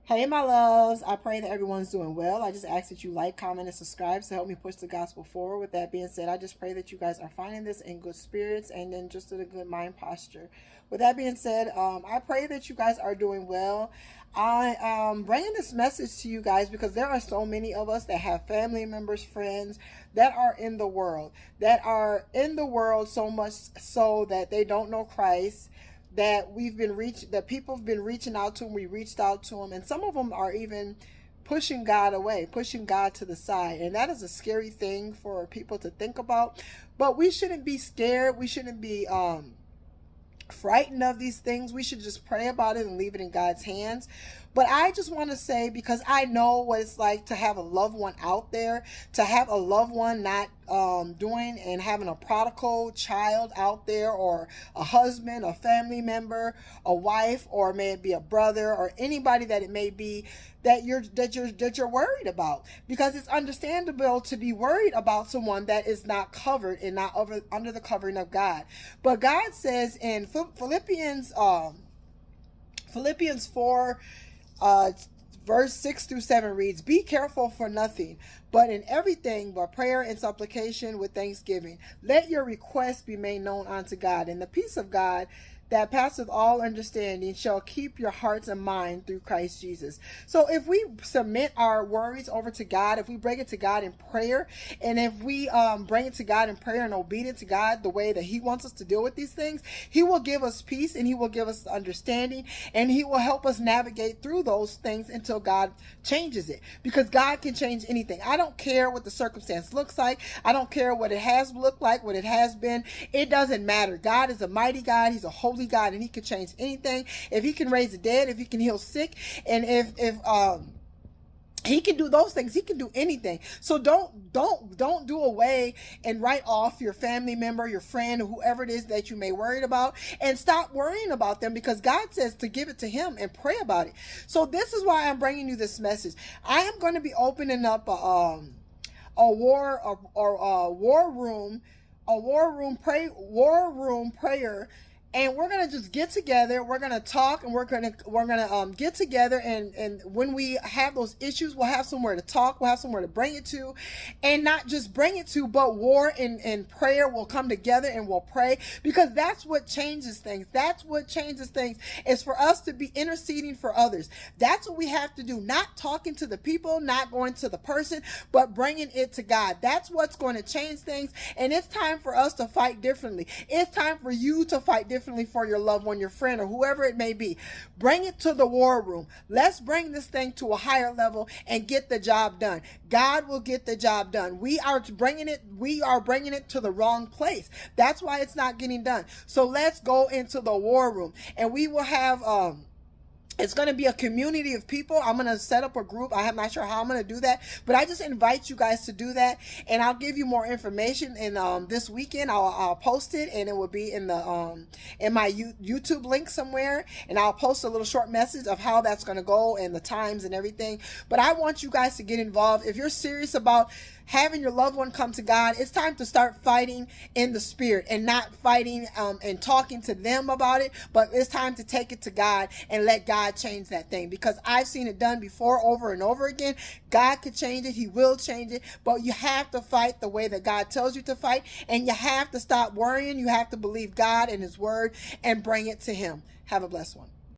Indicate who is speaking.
Speaker 1: Hey, my loves. I pray that everyone's doing well. I just ask that you like, comment, and subscribe to help me push the gospel forward. With that being said, I just pray that you guys are finding this in good spirits and then just in a good mind posture. With that being said, I pray that you guys are doing well. I am bringing this message to you guys because there are so many of us that have family members, friends that are in the world, so much so that they don't know Christ, that people have been reaching out to them. We reached out to them, and some of them are even pushing God away, pushing God to the side. And that is a scary thing for people to think about. But we shouldn't be scared. We shouldn't be frightened of these things. We should just pray about it and leave it in God's hands. But I just want to say, because I know what it's like to have a loved one out there, to have a loved one not doing and having a prodigal child out there, or a husband, a family member, a wife, or maybe a brother, or anybody that it may be that you're worried about. Because it's understandable to be worried about someone that is not covered and not under the covering of God. But God says in Philippians 4 verse 6-7 reads, "Be careful for nothing, but in everything by prayer and supplication with thanksgiving, let your requests be made known unto God, and the peace of God that passeth all understanding shall keep your hearts and mind through Christ Jesus." So if we submit our worries over to God, if we bring it to God in prayer, and if we bring it to God in prayer and obedient to God the way that He wants us to deal with these things, He will give us peace, and He will give us understanding, and He will help us navigate through those things until God changes it. Because God can change anything. I don't care what the circumstance looks like. I don't care what it has looked like, what it has been. It doesn't matter. God is a mighty God. He's a holy God, and He can change anything. If He can raise the dead, if He can heal sick, and if He can do those things, He can do anything. So don't do away and write off your family member, your friend, or whoever it is that you may worry about, and stop worrying about them, because God says to give it to Him and pray about it. So this is why I'm bringing you this message. I am going to be opening up a war room prayer. And we're gonna just get together. We're gonna talk, and we're gonna get together. And when we have those issues, we'll have somewhere to talk. We'll have somewhere to bring it to, and not just bring it to, but war and prayer will come together, and we'll pray, because that's what changes things. That's what changes things, is for us to be interceding for others. That's what we have to do. Not talking to the people, not going to the person, but bringing it to God. That's what's going to change things. And it's time for us to fight differently. It's time for you to fight differently for your loved one, your friend, or whoever it may be. Bring it to the war room. Let's bring this thing to a higher level and get the job done. God will get the job done. We are bringing it to the wrong place. That's why it's not getting done. So let's go into the war room, and we will have it's going to be a community of people. I'm going to set up a group. I'm not sure how I'm going to do that, but I just invite you guys to do that, and I'll give you more information. And this weekend I'll post it, and it will be in the in my YouTube link somewhere, and I'll post a little short message of how that's going to go and the times and everything. But I want you guys to get involved. If you're serious about having your loved one come to God, it's time to start fighting in the spirit, and not fighting and talking to them about it, but it's time to take it to God and let God change that thing. Because I've seen it done before, over and over again. God could change it. He will change it. But you have to fight the way that God tells you to fight, and you have to stop worrying. You have to believe God and His word and bring it to Him. Have a blessed one.